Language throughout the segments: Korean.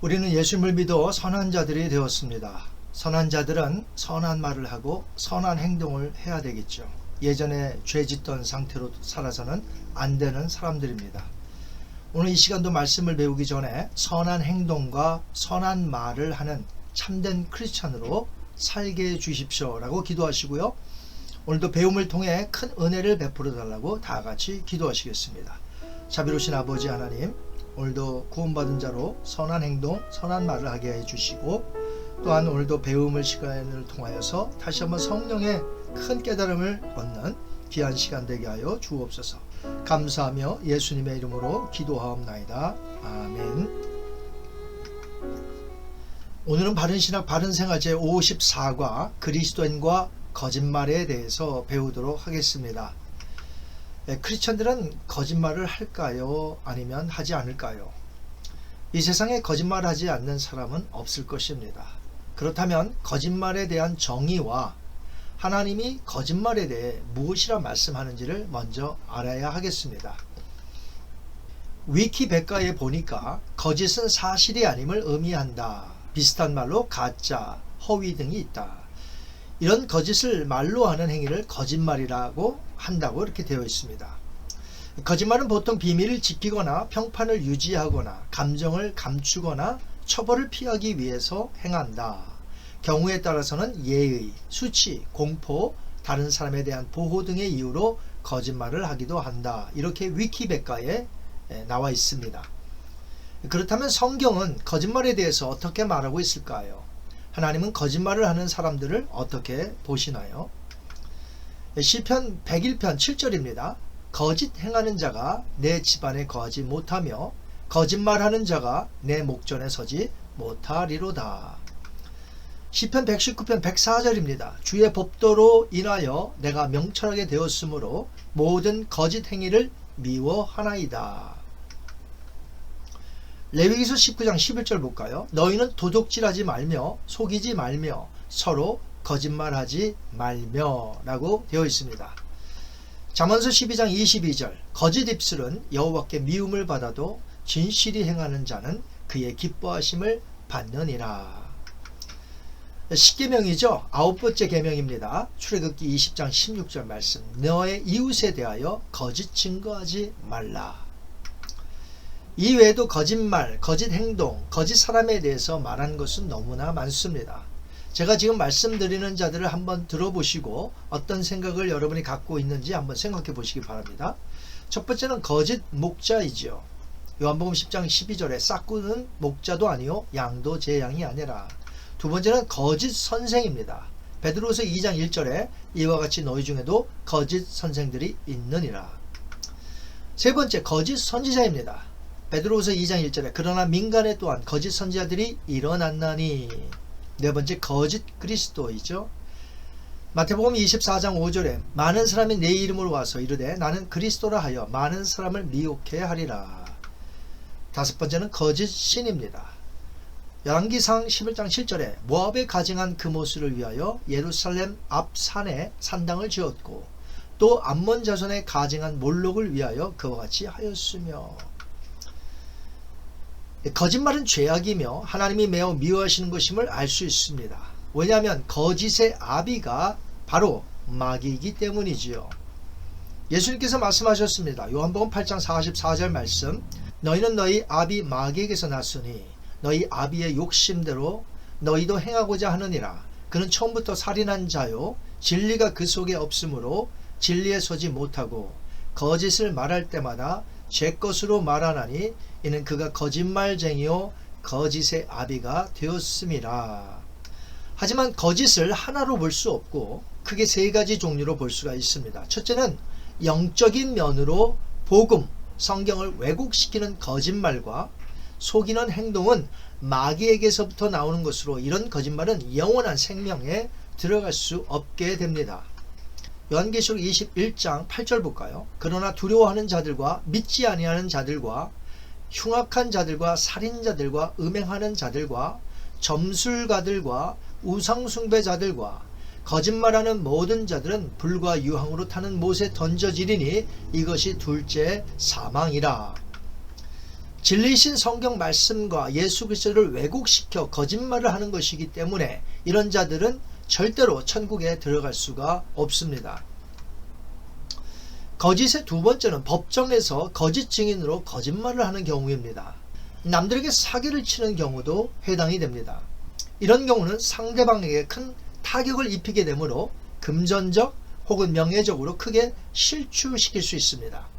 우리는 예수님을 믿어 선한 자들이 되었습니다. 선한 자들은 선한 말을 하고 선한 행동을 해야 되겠죠. 예전에 죄 짓던 상태로 살아서는 안 되는 사람들입니다. 오늘 이 시간도 말씀을 배우기 전에 선한 행동과 선한 말을 하는 참된 크리스찬으로 살게 해 주십시오 라고 기도하시고요. 오늘도 배움을 통해 큰 은혜를 베풀어 달라고 다 같이 기도하시겠습니다. 자비로우신 아버지 하나님, 오늘도 구원받은 자로 선한 행동, 선한 말을 하게 해주시고, 또한 오늘도 배움을 시간을 통하여서 다시 한번 성령의 큰 깨달음을 얻는 귀한 시간 되게 하여 주옵소서. 감사하며 예수님의 이름으로 기도하옵나이다. 아멘. 오늘은 바른신학 바른생활 제54과 그리스도인과 거짓말에 대해서 배우도록 하겠습니다. 크리스천들은 거짓말을 할까요? 아니면 하지 않을까요? 이 세상에 거짓말하지 않는 사람은 없을 것입니다. 그렇다면 거짓말에 대한 정의와 하나님이 거짓말에 대해 무엇이라 말씀하는지를 먼저 알아야 하겠습니다. 위키백과에 보니까 거짓은 사실이 아님을 의미한다. 비슷한 말로 가짜, 허위 등이 있다. 이런 거짓을 말로 하는 행위를 거짓말이라고 한다고 이렇게 되어 있습니다. 거짓말은 보통 비밀을 지키거나 평판을 유지하거나 감정을 감추거나 처벌을 피하기 위해서 행한다. 경우에 따라서는 예의, 수치, 공포, 다른 사람에 대한 보호 등의 이유로 거짓말을 하기도 한다. 이렇게 위키백과에 나와 있습니다. 그렇다면 성경은 거짓말에 대해서 어떻게 말하고 있을까요? 하나님은 거짓말을 하는 사람들을 어떻게 보시나요? 시편 101편 7절입니다. 거짓 행하는 자가 내 집안에 거하지 못하며 거짓말하는 자가 내 목전에 서지 못하리로다. 시편 119편 104절입니다. 주의 법도로 인하여 내가 명철하게 되었으므로 모든 거짓 행위를 미워하나이다. 레위기서 19장 11절 볼까요? 너희는 도둑질하지 말며 속이지 말며 서로 거짓말하지 말며 라고 되어 있습니다. 잠언서 12장 22절 거짓 입술은 여호와께 미움을 받아도 진실이 행하는 자는 그의 기뻐하심을 받느니라. 십계명이죠. 9번째 계명입니다. 출애굽기 20장 16절 말씀. 너의 이웃에 대하여 거짓 증거하지 말라. 이 외에도 거짓말, 거짓 행동, 거짓 사람에 대해서 말한 것은 너무나 많습니다. 제가 지금 말씀드리는 자들을 한번 들어보시고 어떤 생각을 여러분이 갖고 있는지 한번 생각해 보시기 바랍니다. 첫 번째는 거짓 목자이죠. 요한복음 10장 12절에 싹구는 목자도 아니요 양도 제 양이 아니라. 두 번째는 거짓 선생입니다. 베드로서 2장 1절에 이와 같이 너희 중에도 거짓 선생들이 있느니라. 세 번째 거짓 선지자입니다. 베드로서 2장 1절에 그러나 민간에 또한 거짓 선지자들이 일어났나니. 네 번째 거짓 그리스도이죠. 마태복음 24장 5절에 많은 사람이 내 이름으로 와서 이르되 나는 그리스도라 하여 많은 사람을 미혹해 하리라. 다섯 번째는 거짓 신입니다. 열왕기상 11장 7절에 모압에 가증한 그모스를 위하여 예루살렘 앞 산에 산당을 지었고 또 암몬 자손에 가증한 몰록을 위하여 그와 같이 하였으며. 거짓말은 죄악이며 하나님이 매우 미워하시는 것임을 알 수 있습니다. 왜냐하면 거짓의 아비가 바로 마귀이기 때문이지요. 예수님께서 말씀하셨습니다. 요한복음 8장 44절 말씀. 너희는 너희 아비 마귀에게서 났으니 너희 아비의 욕심대로 너희도 행하고자 하느니라. 그는 처음부터 살인한 자요 진리가 그 속에 없으므로 진리에 서지 못하고 거짓을 말할 때마다 제 것으로 말하나니 이는 그가 거짓말쟁이요 거짓의 아비가 되었음이라. 하지만 거짓을 하나로 볼 수 없고 크게 세 가지 종류로 볼 수가 있습니다. 첫째는 영적인 면으로 복음, 성경을 왜곡시키는 거짓말과 속이는 행동은 마귀에게서부터 나오는 것으로 이런 거짓말은 영원한 생명에 들어갈 수 없게 됩니다. 요한계시록 21장 8절 볼까요? 그러나 두려워하는 자들과 믿지 아니하는 자들과 흉악한 자들과 살인자들과 음행하는 자들과 점술가들과 우상숭배자들과 거짓말하는 모든 자들은 불과 유황으로 타는 못에 던져지리니 이것이 둘째 사망이라. 진리이신 성경 말씀과 예수 그리스도를 왜곡시켜 거짓말을 하는 것이기 때문에 이런 자들은 절대로 천국에 들어갈 수가 없습니다. 거짓의 두 번째는 법정에서 거짓 증인으로 거짓말을 하는 경우입니다. 남들에게 사기를 치는 경우도 해당이 됩니다. 이런 경우는 상대방에게 큰 타격을 입히게 되므로 금전적 혹은 명예적으로 크게 실추시킬 수 있습니다.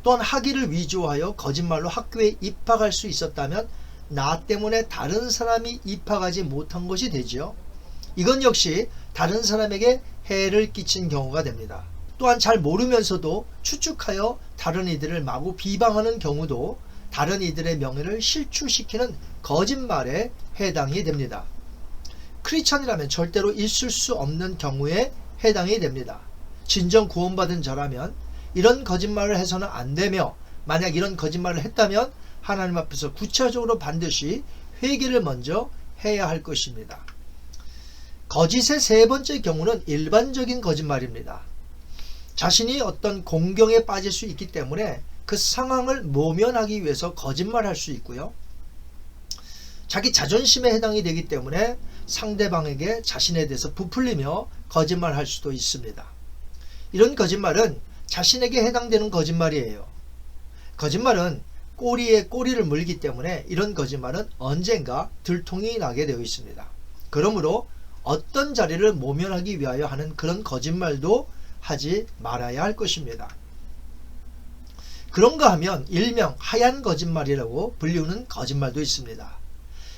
또한 학위를 위조하여 거짓말로 학교에 입학할 수 있었다면 나 때문에 다른 사람이 입학하지 못한 것이 되지요. 이건 역시 다른 사람에게 해를 끼친 경우가 됩니다. 또한 잘 모르면서도 추측하여 다른 이들을 마구 비방하는 경우도 다른 이들의 명예를 실추시키는 거짓말에 해당이 됩니다. 크리스찬이라면 절대로 있을 수 없는 경우에 해당이 됩니다. 진정 구원받은 자라면 이런 거짓말을 해서는 안 되며, 만약 이런 거짓말을 했다면 하나님 앞에서 구체적으로 반드시 회개를 먼저 해야 할 것입니다. 거짓의 세 번째 경우는 일반적인 거짓말입니다. 자신이 어떤 공경에 빠질 수 있기 때문에 그 상황을 모면하기 위해서 거짓말할 수 있고요. 자기 자존심에 해당이 되기 때문에 상대방에게 자신에 대해서 부풀리며 거짓말할 수도 있습니다. 이런 거짓말은 자신에게 해당되는 거짓말이에요. 거짓말은 꼬리에 꼬리를 물기 때문에 이런 거짓말은 언젠가 들통이 나게 되어 있습니다. 그러므로 어떤 자리를 모면하기 위하여 하는 그런 거짓말도 하지 말아야 할 것입니다. 그런가 하면 일명 하얀 거짓말이라고 불리우는 거짓말도 있습니다.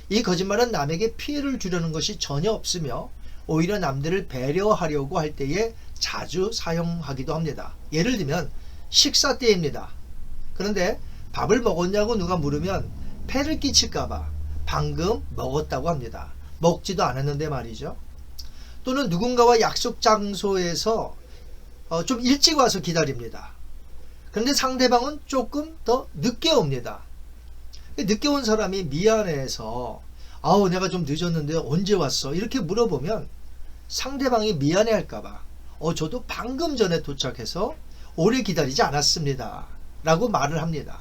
이 거짓말은 남에게 피해를 주려는 것이 전혀 없으며 오히려 남들을 배려하려고 할 때에 자주 사용하기도 합니다. 예를 들면 식사 때입니다. 그런데 밥을 먹었냐고 누가 물으면 폐를 끼칠까봐 방금 먹었다고 합니다. 먹지도 않았는데 말이죠. 또는 누군가와 약속 장소에서 좀 일찍 와서 기다립니다. 그런데 상대방은 조금 더 늦게 옵니다. 늦게 온 사람이 미안해서 내가 좀 늦었는데 언제 왔어? 이렇게 물어보면 상대방이 미안해 할까봐 저도 방금 전에 도착해서 오래 기다리지 않았습니다 라고 말을 합니다.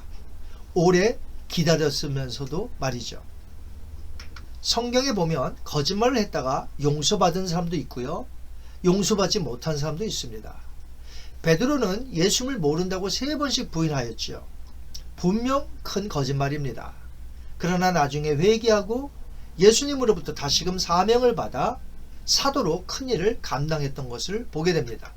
오래 기다렸으면서도 말이죠. 성경에 보면 거짓말을 했다가 용서받은 사람도 있고요, 용서받지 못한 사람도 있습니다. 베드로는 예수를 모른다고 3번씩 부인하였죠. 분명 큰 거짓말입니다. 그러나 나중에 회개하고 예수님으로부터 다시금 사명을 받아 사도로 큰 일을 감당했던 것을 보게 됩니다.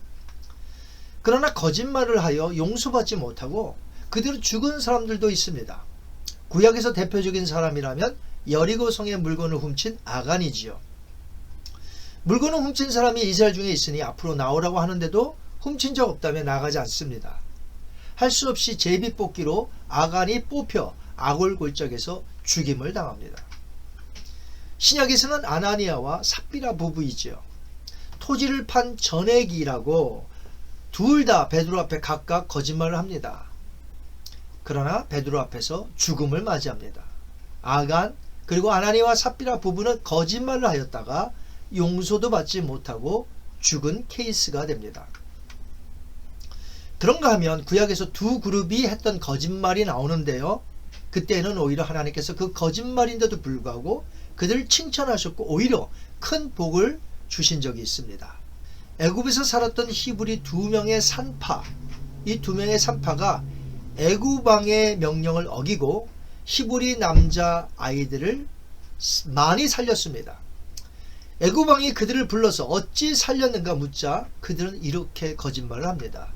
그러나 거짓말을 하여 용서받지 못하고 그대로 죽은 사람들도 있습니다. 구약에서 대표적인 사람이라면 여리고성의 물건을 훔친 아간이지요. 물건을 훔친 사람이 이스라엘 중에 있으니 앞으로 나오라고 하는데도 훔친 적 없다며 나가지 않습니다. 할 수 없이 제비뽑기로 아간이 뽑혀 아골골적에서 죽임을 당합니다. 신약에서는 아나니아와 삽비라 부부이지요. 토지를 판 전액이라고 둘 다 베드로 앞에 각각 거짓말을 합니다. 그러나 베드로 앞에서 죽음을 맞이합니다. 아간 그리고 아나니아와 삽비라 부부는 거짓말을 하였다가 용서도 받지 못하고 죽은 케이스가 됩니다. 그런가 하면 구약에서 두 그룹이 했던 거짓말이 나오는데요, 그때는 오히려 하나님께서 그 거짓말인데도 불구하고 그들을 칭찬하셨고 오히려 큰 복을 주신 적이 있습니다. 애굽에서 살았던 히브리 2명의 산파, 이 2명의 산파가 애굽 왕의 명령을 어기고 히브리 남자 아이들을 많이 살렸습니다. 애굽 왕이 그들을 불러서 어찌 살렸는가 묻자 그들은 이렇게 거짓말을 합니다.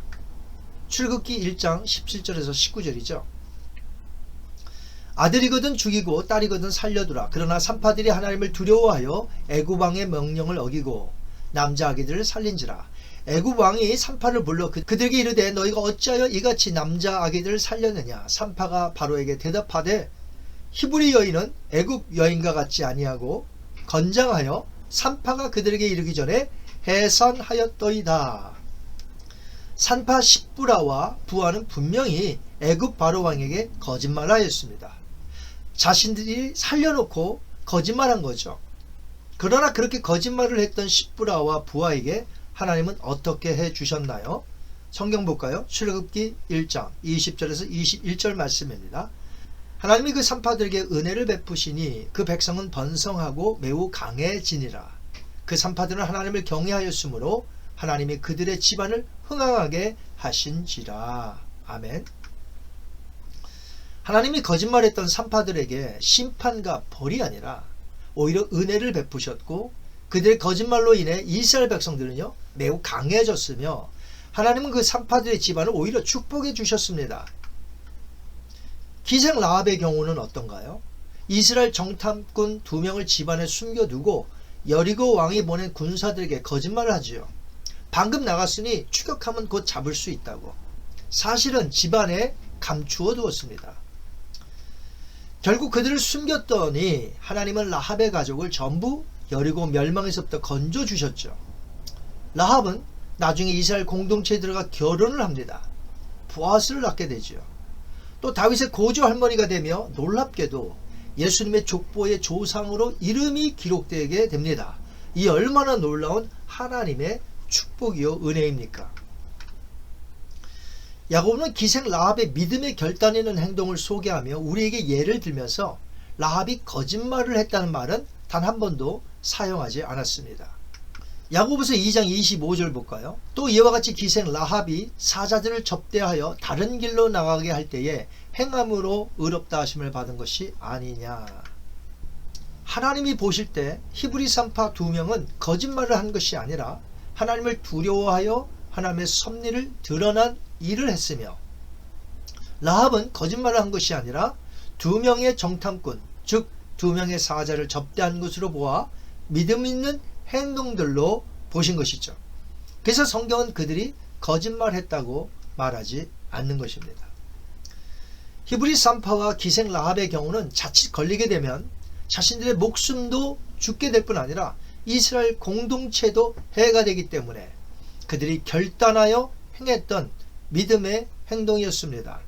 출애굽기 1장 17절에서 19절이죠. 아들이거든 죽이고 딸이거든 살려두라. 그러나 산파들이 하나님을 두려워하여 애굽 왕의 명령을 어기고 남자 아기들을 살린지라. 애굽 왕이 산파를 불러 그들에게 이르되 너희가 어찌하여 이같이 남자 아기들을 살렸느냐. 산파가 바로에게 대답하되 히브리 여인은 애굽 여인과 같지 아니하고 건장하여 산파가 그들에게 이르기 전에 해산하였더이다. 산파 십부라와 부하는 분명히 애굽 바로 왕에게 거짓말하였습니다. 자신들이 살려놓고 거짓말한 거죠. 그러나 그렇게 거짓말을 했던 십부라와 부하에게 하나님은 어떻게 해주셨나요? 성경 볼까요? 출애굽기 1장 20절에서 21절 말씀입니다. 하나님이 그 산파들에게 은혜를 베푸시니 그 백성은 번성하고 매우 강해지니라. 그 산파들은 하나님을 경외하였으므로 하나님이 그들의 집안을 흥황하게 하신지라. 아멘. 하나님이 거짓말했던 산파들에게 심판과 벌이 아니라 오히려 은혜를 베푸셨고, 그들의 거짓말로 인해 이스라엘 백성들은요 매우 강해졌으며, 하나님은 그 산파들의 집안을 오히려 축복해 주셨습니다. 기생 라합의 경우는 어떤가요? 이스라엘 정탐꾼 2명을 집안에 숨겨두고 여리고 왕이 보낸 군사들에게 거짓말을 하지요. 방금 나갔으니 추격하면 곧 잡을 수 있다고. 사실은 집안에 감추어 두었습니다. 결국 그들을 숨겼더니 하나님은 라합의 가족을 전부 여리고 멸망에서부터 건져주셨죠. 라합은 나중에 이스라엘 공동체에 들어가 결혼을 합니다. 보아스를 낳게 되죠. 또 다윗의 고조 할머니가 되며 놀랍게도 예수님의 족보의 조상으로 이름이 기록되게 됩니다. 이 얼마나 놀라운 하나님의 축복이요 은혜입니까? 야고보는 기생 라합의 믿음의 결단이는 행동을 소개하며 우리에게 예를 들면서 라합이 거짓말을 했다는 말은 단 한 번도 사용하지 않았습니다. 야고보서 2장 25절 볼까요? 또 이와 같이 기생 라합이 사자들을 접대하여 다른 길로 나가게 할 때에 행함으로 의롭다 하심을 받은 것이 아니냐. 하나님이 보실 때 히브리 산파 2명은 거짓말을 한 것이 아니라 하나님을 두려워하여 하나님의 섭리를 드러난 일을 했으며, 라합은 거짓말을 한 것이 아니라 2명의 정탐꾼, 즉 2명의 사자를 접대한 것으로 보아 믿음 있는 행동들로 보신 것이죠. 그래서 성경은 그들이 거짓말했다고 말하지 않는 것입니다. 히브리 산파와 기생 라합의 경우는 자칫 걸리게 되면 자신들의 목숨도 죽게 될 뿐 아니라 이스라엘 공동체도 해가 되기 때문에 그들이 결단하여 행했던 믿음의 행동이었습니다.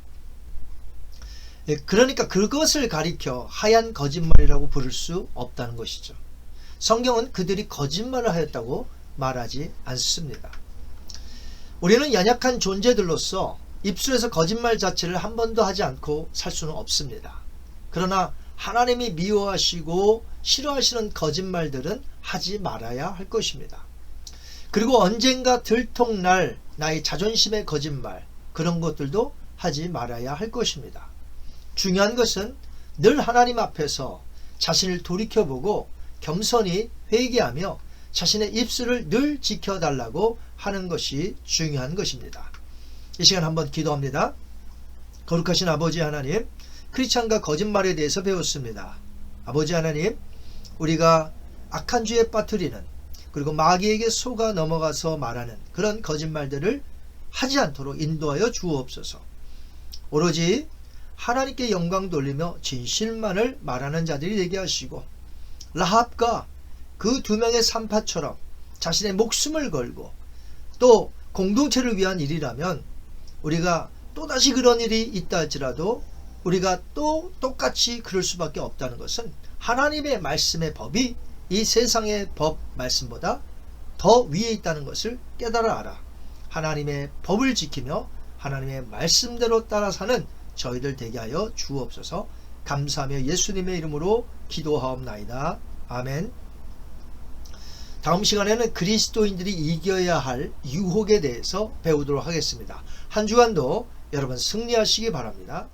그러니까 그것을 가리켜 하얀 거짓말이라고 부를 수 없다는 것이죠. 성경은 그들이 거짓말을 하였다고 말하지 않습니다. 우리는 연약한 존재들로서 입술에서 거짓말 자체를 한 번도 하지 않고 살 수는 없습니다. 그러나 하나님이 미워하시고 싫어하시는 거짓말들은 하지 말아야 할 것입니다. 그리고 언젠가 들통날 나의 자존심의 거짓말, 그런 것들도 하지 말아야 할 것입니다. 중요한 것은 늘 하나님 앞에서 자신을 돌이켜보고 겸손히 회개하며 자신의 입술을 늘 지켜달라고 하는 것이 중요한 것입니다. 이 시간 한번 기도합니다. 거룩하신 아버지 하나님, 크리스찬과 거짓말에 대해서 배웠습니다. 아버지 하나님, 우리가 악한 죄에 빠뜨리는, 그리고 마귀에게 속아 넘어가서 말하는 그런 거짓말들을 하지 않도록 인도하여 주옵소서. 오로지 하나님께 영광 돌리며 진실만을 말하는 자들이 되게 하시고, 라합과 그 2명의 산파처럼 자신의 목숨을 걸고 또 공동체를 위한 일이라면 우리가 또다시 그런 일이 있다 할지라도 우리가 또 똑같이 그럴 수밖에 없다는 것은 하나님의 말씀의 법이 이 세상의 법 말씀보다 더 위에 있다는 것을 깨달아 알아. 하나님의 법을 지키며 하나님의 말씀대로 따라 사는 저희들 되게 하여 주옵소서. 감사하며 예수님의 이름으로 기도하옵나이다. 아멘. 다음 시간에는 그리스도인들이 이겨야 할 유혹에 대해서 배우도록 하겠습니다. 한 주간도 여러분 승리하시기 바랍니다.